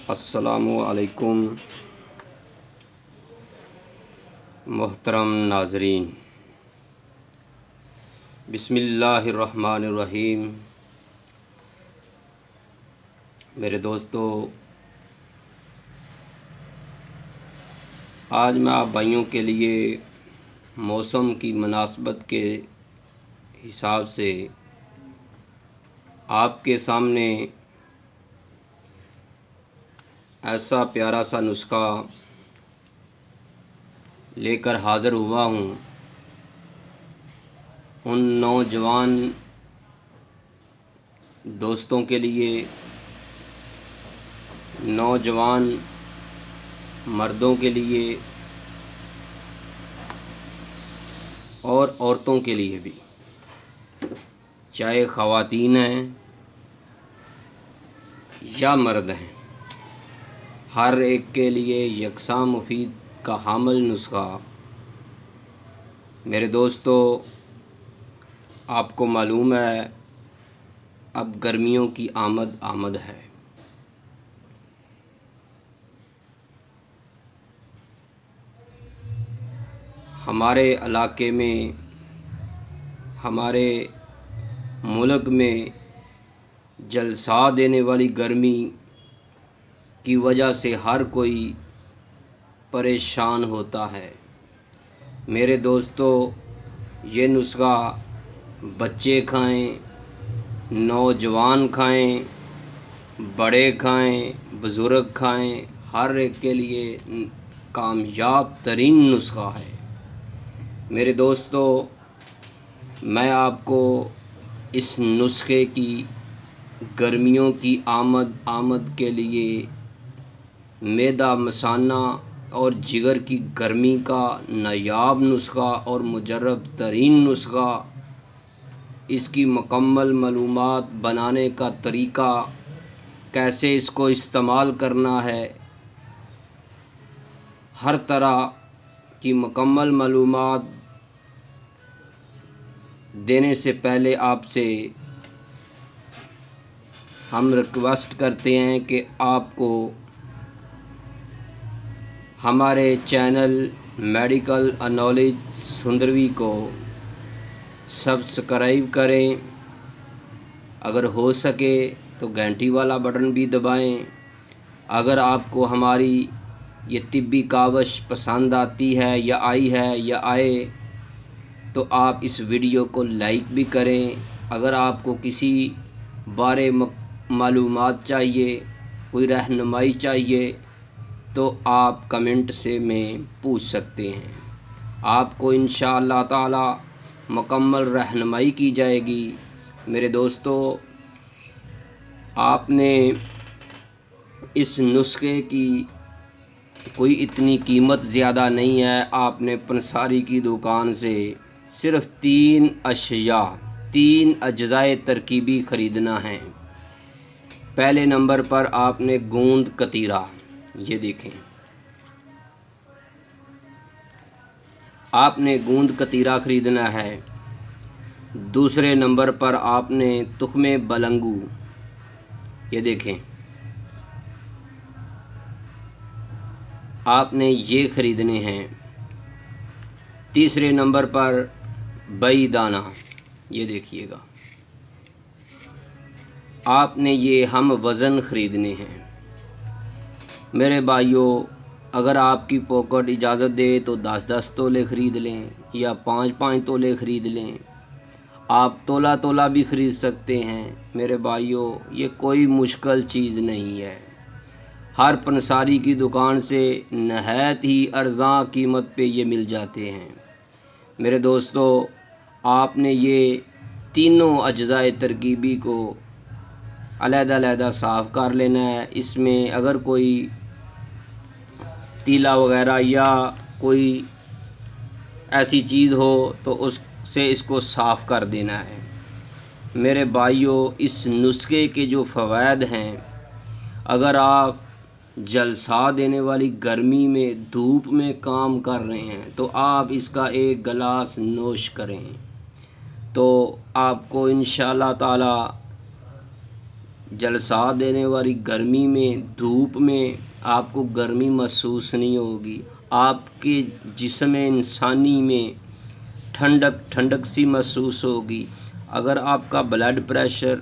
السلام علیکم محترم ناظرین، بسم اللہ الرحمن الرحیم۔ میرے دوستو، آج میں آپ بھائیوں کے لیے موسم کی مناسبت کے حساب سے آپ کے سامنے ایسا پیارا سا نسخہ لے کر حاضر ہوا ہوں۔ ان نوجوان دوستوں کے لیے، نوجوان مردوں کے لیے اور عورتوں کے لیے بھی، چاہے خواتین ہیں یا مرد ہیں، ہر ایک کے لیے یکساں مفید کا حامل نسخہ۔ میرے دوستو، آپ کو معلوم ہے اب گرمیوں کی آمد ہے۔ ہمارے علاقے میں، ہمارے ملک میں جلسہ دینے والی گرمی کی وجہ سے ہر کوئی پریشان ہوتا ہے۔ میرے دوستو، یہ نسخہ بچے کھائیں، نوجوان کھائیں، بڑے کھائیں، بزرگ کھائیں، ہر ایک کے لیے کامیاب ترین نسخہ ہے۔ میرے دوستو، میں آپ کو اس نسخے کی گرمیوں کی آمد کے لیے معدہ مثانہ اور جگر کی گرمی کا نایاب نسخہ اور مجرب ترین نسخہ، اس کی مکمل معلومات، بنانے کا طریقہ، کیسے اس کو استعمال کرنا ہے، ہر طرح کی مکمل معلومات دینے سے پہلے آپ سے ہم ریکویسٹ کرتے ہیں کہ آپ کو ہمارے چینل میڈیکل نالج سندروی کو سبسکرائب کریں، اگر ہو سکے تو گھنٹی والا بٹن بھی دبائیں۔ اگر آپ کو ہماری یہ طبی کاوش پسند آتی ہے یا آئے تو آپ اس ویڈیو کو لائک بھی کریں۔ اگر آپ کو کسی بارے معلومات چاہیے، کوئی رہنمائی چاہیے تو آپ کمنٹ سے میں پوچھ سکتے ہیں، آپ کو انشاءاللہ تعالی مکمل رہنمائی کی جائے گی۔ میرے دوستو، آپ نے اس نسخے کی کوئی اتنی قیمت زیادہ نہیں ہے، آپ نے پنساری کی دکان سے صرف 3 اجزائے ترکیبی خریدنا ہے۔ پہلے نمبر پر آپ نے گوند کتیرا، یہ دیکھیں، آپ نے گوند کتیرا خریدنا ہے۔ دوسرے نمبر پر آپ نے تخم بلنگو، یہ دیکھیں، آپ نے یہ خریدنے ہیں۔ تیسرے نمبر پر بئی دانہ، یہ دیکھیے گا، آپ نے یہ ہم وزن خریدنے ہیں۔ میرے بھائیوں، اگر آپ کی پاکٹ اجازت دے تو 10 تولے خرید لیں یا 5 تولے خرید لیں، آپ تولا بھی خرید سکتے ہیں۔ میرے بھائیوں، یہ کوئی مشکل چیز نہیں ہے، ہر پنساری کی دکان سے نہایت ہی ارزاں قیمت پہ یہ مل جاتے ہیں۔ میرے دوستو، آپ نے یہ تینوں اجزائے ترکیبی کو علیحدہ صاف کر لینا ہے۔ اس میں اگر کوئی تیلا وغیرہ یا کوئی ایسی چیز ہو تو اس سے اس کو صاف کر دینا ہے۔ میرے بھائیوں، اس نسخے کے جو فوائد ہیں، اگر آپ جلسہ دینے والی گرمی میں دھوپ میں کام کر رہے ہیں تو آپ اس کا ایک گلاس نوش کریں تو آپ کو انشاءاللہ تعالی جلسہ دینے والی گرمی میں، دھوپ میں آپ کو گرمی محسوس نہیں ہوگی، آپ کے جسم انسانی میں ٹھنڈک سی محسوس ہوگی۔ اگر آپ کا بلڈ پریشر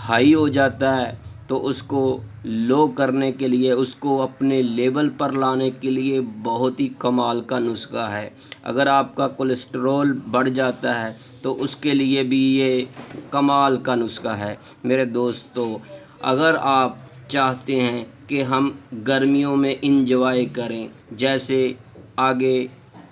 ہائی ہو جاتا ہے تو اس کو لو کرنے کے لیے، اس کو اپنے لیول پر لانے کے لیے بہت ہی کمال کا نسخہ ہے۔ اگر آپ کا کولیسٹرول بڑھ جاتا ہے تو اس کے لیے بھی یہ کمال کا نسخہ ہے۔ میرے دوستو، اگر آپ چاہتے ہیں کہ ہم گرمیوں میں انجوائے کریں، جیسے آگے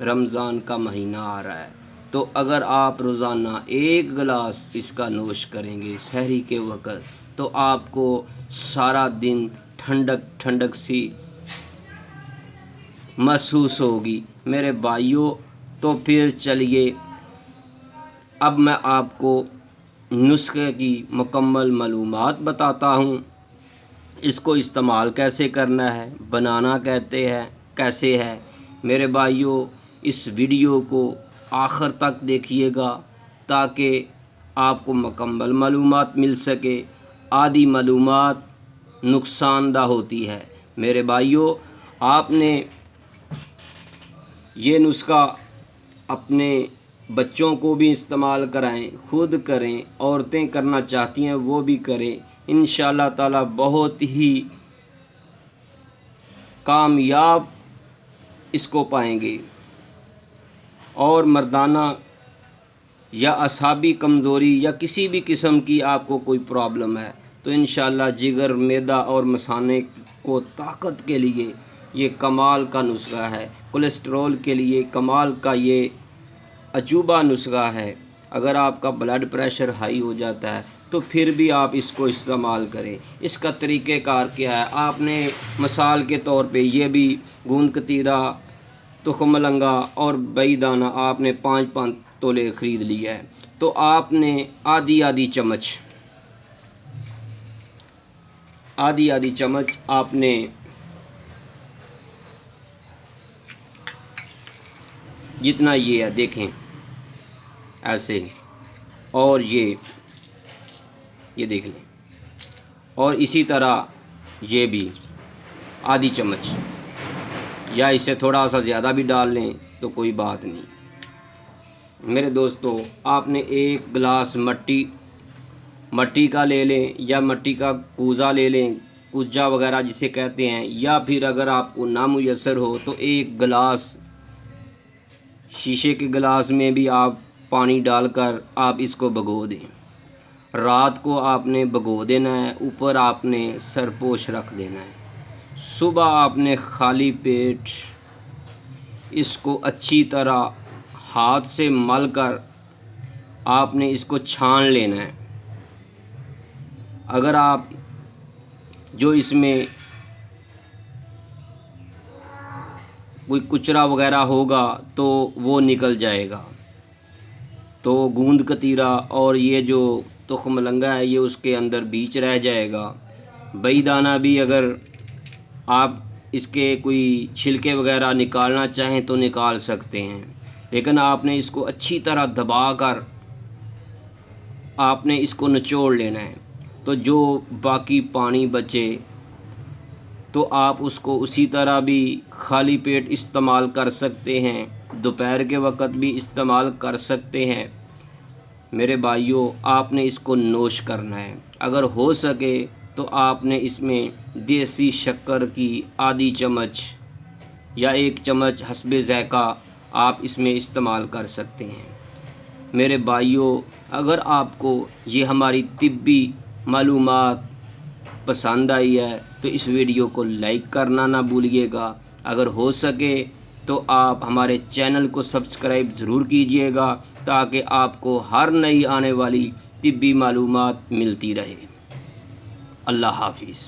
رمضان کا مہینہ آ رہا ہے، تو اگر آپ روزانہ 1 گلاس اس کا نوش کریں گے سحری کے وقت، تو آپ کو سارا دن ٹھنڈک سی محسوس ہوگی۔ میرے بھائیوں، تو پھر چلیے اب میں آپ کو نسخے کی مکمل معلومات بتاتا ہوں۔ اس کو استعمال کیسے کرنا ہے، بنانا کیسے ہے۔ میرے بھائیوں، اس ویڈیو کو آخر تک دیکھیے گا تاکہ آپ کو مکمل معلومات مل سکے۔ آدھی معلومات نقصان دہ ہوتی ہے۔ میرے بھائیوں، آپ نے یہ نسخہ اپنے بچوں کو بھی استعمال کرائیں، خود کریں، عورتیں کرنا چاہتی ہیں وہ بھی کریں، انشاءاللہ تعالی بہت ہی کامیاب اس کو پائیں گے۔ اور مردانہ یا اعصابی کمزوری یا کسی بھی قسم کی آپ کو کوئی پرابلم ہے تو انشاءاللہ جگر، معدہ اور مثانے کو طاقت کے لیے یہ کمال کا نسخہ ہے۔ کولیسٹرول کے لیے کمال کا یہ عجوبہ نسخہ ہے۔ اگر آپ کا بلڈ پریشر ہائی ہو جاتا ہے تو پھر بھی آپ اس کو استعمال کریں۔ اس کا طریقہ کار کیا ہے؟ آپ نے مثال کے طور پہ یہ بھی گوند کتیرا، تخم ملنگا اور بئی دانہ آپ نے 5 تولے خرید لیا ہے، تو آپ نے آدھی چمچ آپ نے جتنا یہ ہے دیکھیں ایسے، اور یہ دیکھ لیں، اور اسی طرح یہ بھی آدھی چمچ، یا اسے تھوڑا سا زیادہ بھی ڈال لیں تو کوئی بات نہیں۔ میرے دوستو، آپ نے 1 گلاس مٹی کا لے لیں، یا مٹی کا کوزہ لے لیں، کوجا وغیرہ جسے کہتے ہیں، یا پھر اگر آپ کو نامیسر ہو تو 1 گلاس شیشے کے گلاس میں بھی آپ پانی ڈال کر آپ اس کو بھگو دیں۔ رات کو آپ نے بھگو دینا ہے، اوپر آپ نے سرپوش رکھ دینا ہے۔ صبح آپ نے خالی پیٹ اس کو اچھی طرح ہاتھ سے مل کر آپ نے اس کو چھان لینا ہے۔ اگر آپ جو اس میں کوئی کچرا وغیرہ ہوگا تو وہ نکل جائے گا، تو گوند کتیرا اور یہ جو تخم ملنگا ہے یہ اس کے اندر بیچ رہ جائے گا۔ بئی دانہ بھی اگر آپ اس کے کوئی چھلکے وغیرہ نکالنا چاہیں تو نکال سکتے ہیں، لیکن آپ نے اس کو اچھی طرح دبا کر آپ نے اس کو نچوڑ لینا ہے۔ تو جو باقی پانی بچے تو آپ اس کو اسی طرح بھی خالی پیٹ استعمال کر سکتے ہیں، دوپہر کے وقت بھی استعمال کر سکتے ہیں۔ میرے بھائیوں، آپ نے اس کو نوش کرنا ہے۔ اگر ہو سکے تو آپ نے اس میں دیسی شکر کی آدھی چمچ یا 1 چمچ حسب ذائقہ آپ اس میں استعمال کر سکتے ہیں۔ میرے بھائیوں، اگر آپ کو یہ ہماری طبی معلومات پسند آئی ہے تو اس ویڈیو کو لائک کرنا نہ بھولیے گا۔ اگر ہو سکے تو آپ ہمارے چینل کو سبسکرائب ضرور کیجیے گا تاکہ آپ کو ہر نئی آنے والی طبی معلومات ملتی رہے۔ اللہ حافظ۔